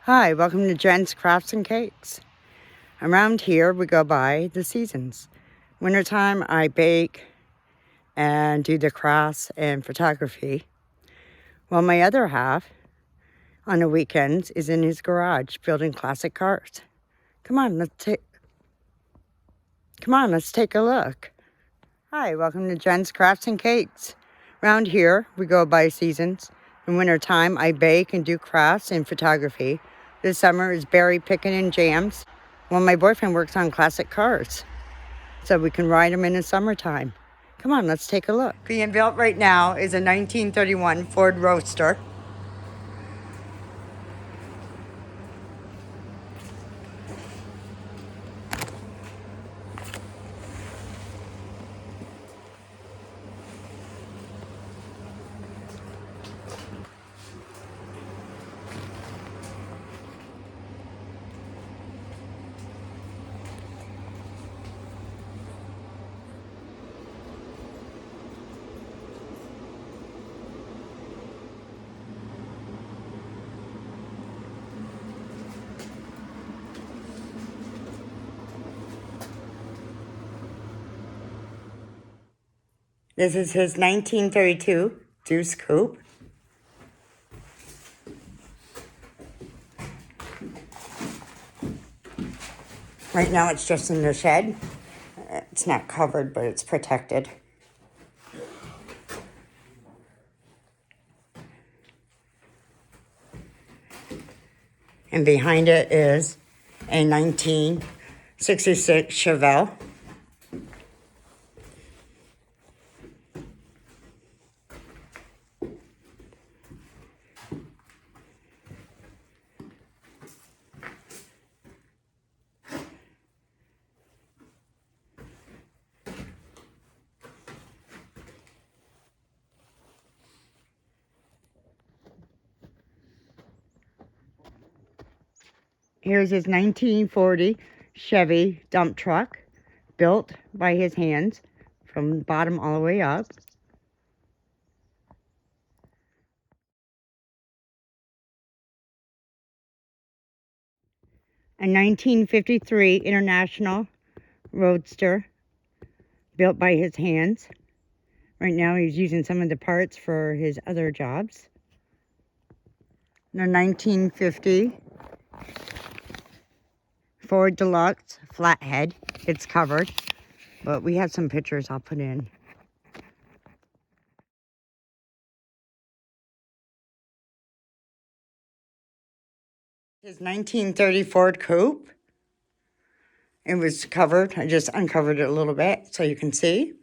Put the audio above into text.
Hi, welcome to Jen's Crafts and Cakes. Around here, we go by the seasons. Wintertime, I bake and do the crafts and photography. While my other half, on the weekends, is in his garage building classic cars. Come on, let's take a look. Hi, welcome to Jen's Crafts and Cakes. Around here, we go by seasons. In wintertime, I bake and do crafts and photography. This summer is berry picking and jams, while my boyfriend works on classic cars, so we can ride them in the summertime. Come on, let's take a look. Being built right now is a 1931 Ford Roadster. This is his 1932 Deuce Coupe. Right now it's just in the shed. It's not covered, but it's protected. And behind it is a 1966 Chevelle. Here's his 1940 Chevy dump truck, built by his hands from the bottom all the way up. A 1953 International Roadster, built by his hands. Right now he's using some of the parts for his other jobs. The 1950 Ford Deluxe Flathead. It's covered, but we have some pictures I'll put in. His 1930 Ford Coupe. It was covered. I just uncovered it a little bit so you can see.